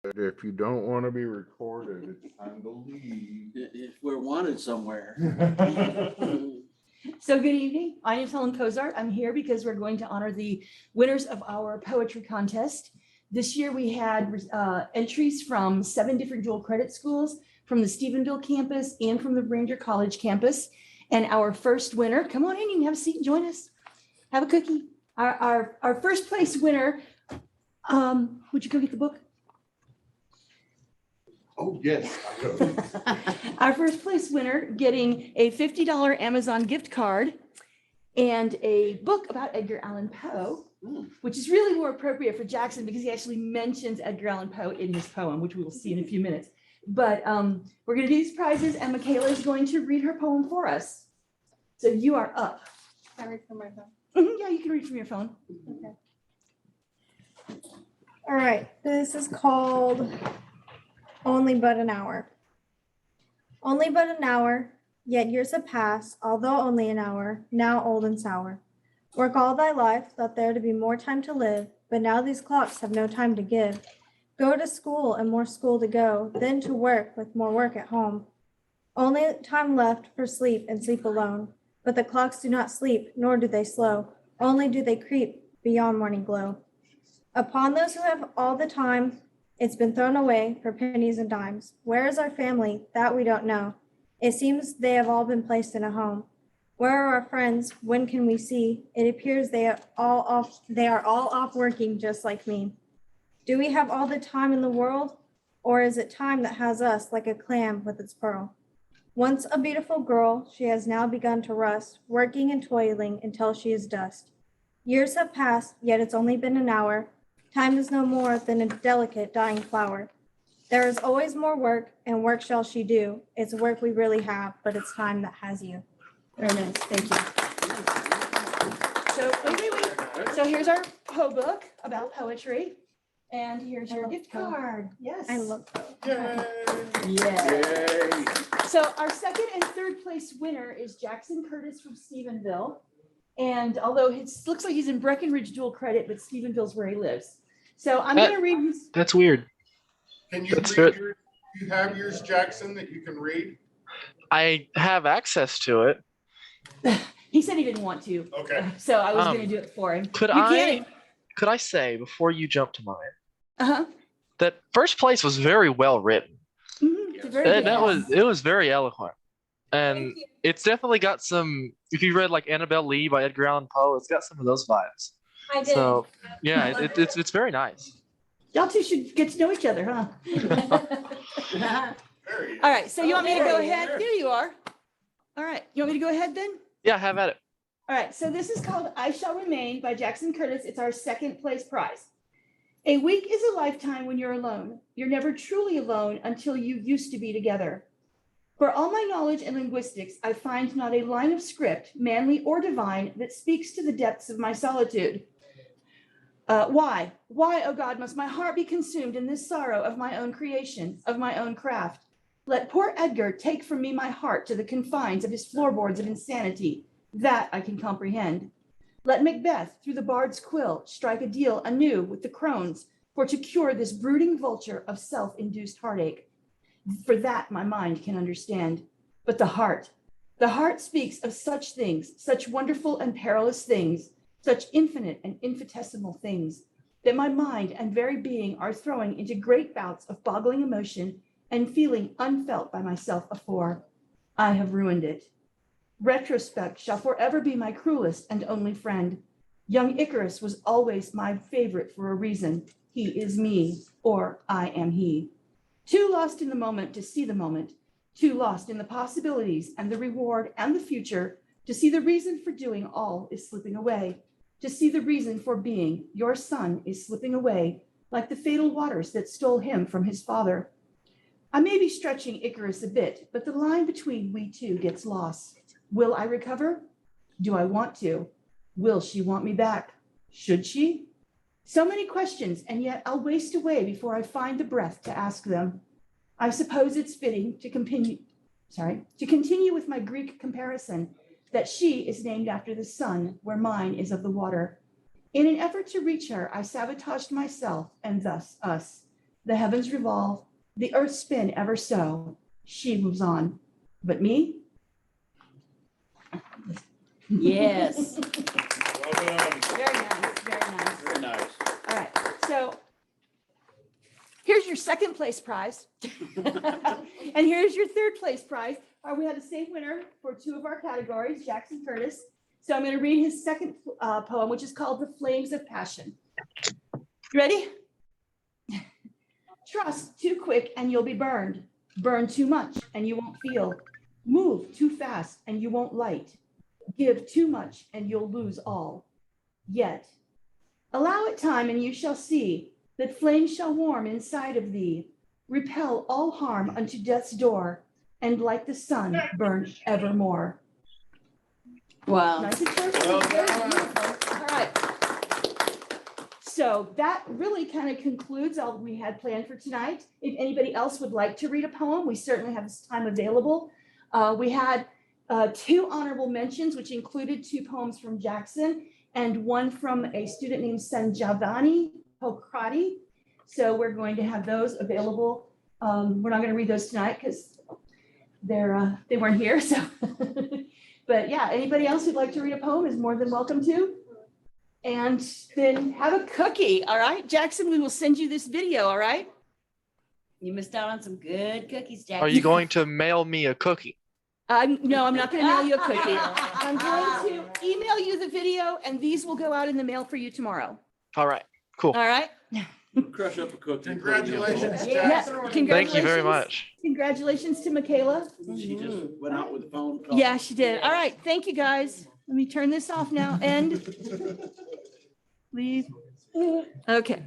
If you don't want to be recorded, it's time to leave. If we're wanted somewhere. So good evening. My name is Helen Cozart. I'm here because we're going to honor the winners of our poetry contest. This year we had entries from 7 different dual credit schools, from the Stephenville campus and from the Ranger College campus. And our first winner, come on in, you can have a seat and join us. Have a cookie. Our first place winner, would you go get the book? Oh, yes. I will. Our first place winner getting a $50 Amazon gift card and a book about Edgar Allan Poe, which is really more appropriate for Jackson because he actually mentions Edgar Allan Poe in his poem, which we will see in a few minutes. But we're going to do these prizes, and Makayla is going to read her poem for us. So you are up. Can I read from my phone? Yeah, you can read from your phone. Okay. All right. This is called Only But an Hour. Only but an hour, yet years have passed, although only an hour, now old and sour. Work all thy life, thought there to be more time to live, but now these clocks have no time to give. Go to school and more school to go, then to work with more work at home. Only time left for sleep and sleep alone. But the clocks do not sleep, nor do they slow, only do they creep beyond morning glow. Upon those who have all the time, it's been thrown away for pennies and dimes. Where is our family? That we don't know. It seems they have all been placed in a home. Where are our friends? When can we see? It appears they are all off working just like me. Do we have all the time in the world? Or is it time that has us like a clam with its pearl? Once a beautiful girl, she has now begun to rust, working and toiling until she is dust. Years have passed, yet it's only been an hour. Time is no more than a delicate dying flower. There is always more work, and work shall she do. It's work we really have, but it's time that has you. Very nice, thank you. So, wait. So here's our Poe book about poetry. And here's your gift card. Yes. I love those. Yay. So our second and third place winner is Jackson Curtis from Stephenville. And although it looks like he's in Breckenridge dual credit, but Stephenville's where he lives. So I'm going to read his. That's weird. Can you That's read fair. yours? You have yours, Jackson, that you can read? I have access to it. He said he didn't want to. Okay. So I was going to do it for him. Could I say before you jump to mine Uh-huh. that first place was very well written. It was very eloquent, and it's definitely got some. If you read like Annabelle Lee by Edgar Allan Poe, it's got some of those vibes. I did. So yeah, it's very nice. Y'all two should get to know each other, huh? All right. So you want me to go ahead? There you are. All right. You want me to go ahead then? Yeah, have at it. All right. So this is called I Shall Remain by Jackson Curtis. It's our second place prize. A week is a lifetime when you're alone. You're never truly alone until you used to be together. For all my knowledge and linguistics, I find not a line of script, manly or divine, that speaks to the depths of my solitude. Why, oh God, must my heart be consumed in this sorrow of my own creation, of my own craft? Let poor Edgar take from me my heart to the confines of his floorboards of insanity. That I can comprehend. Let Macbeth, through the bard's quill, strike a deal anew with the crones, for to cure this brooding vulture of self-induced heartache. For that my mind can understand. But the heart speaks of such things, such wonderful and perilous things, such infinite and infinitesimal things, that my mind and very being are throwing into great bouts of boggling emotion and feeling unfelt by myself afore. I have ruined it. Retrospect shall forever be my cruelest and only friend. Young Icarus was always my favorite for a reason. He is me, or I am he. Too lost in the moment to see the moment, too lost in the possibilities and the reward and the future to see the reason for doing all is slipping away, to see the reason for being your son is slipping away like the fatal waters that stole him from his father. I may be stretching Icarus a bit, but the line between we two gets lost. Will I recover? Do I want to? Will she want me back? Should she? So many questions, and yet I'll waste away before I find the breath to ask them. I suppose it's fitting to continue with my Greek comparison, that she is named after the sun, where mine is of the water. In an effort to reach her, I sabotaged myself and thus us. the heavens revolve, the earth spin ever so. She moves on. But me? Yes. Well done. Very nice, very nice. Very nice. All right, so here's your second place prize. And here's your third place prize. We had the same winner for two of our categories, Jackson Curtis. So I'm going to read his second poem, which is called The Flames of Passion. You ready? Trust too quick and you'll be burned. Burn too much and you won't feel. Move too fast and you won't light. Give too much and you'll lose all. Yet, allow it time and you shall see that flames shall warm inside of thee, repel all harm unto death's door, and like the sun burn evermore. Wow. Nice and short. Well Very done. beautiful. All right. So that really kind of concludes all we had planned for tonight. If anybody else would like to read a poem, we certainly have this time available. We had two honorable mentions, which included two poems from Jackson and one from a student named Sanjavani Pokrati. So we're going to have those available. We're not going to read those tonight because they weren't here. So, but yeah, anybody else who'd like to read a poem is more than welcome to. And then have a cookie. All right, Jackson, we will send you this video. All right. You missed out on some good cookies, Jack. Are you going to mail me a cookie? No, I'm not going to mail you a cookie. I'm going to email you the video and these will go out in the mail for you tomorrow. All right, cool. All right. Crush up a cookie. Congratulations, Yeah, Jackson. Thank you very much. Congratulations to Makayla. She just went out with the phone call. Yeah, she did. All right. Thank you, guys. Let me turn this off now. End. Leave. Okay.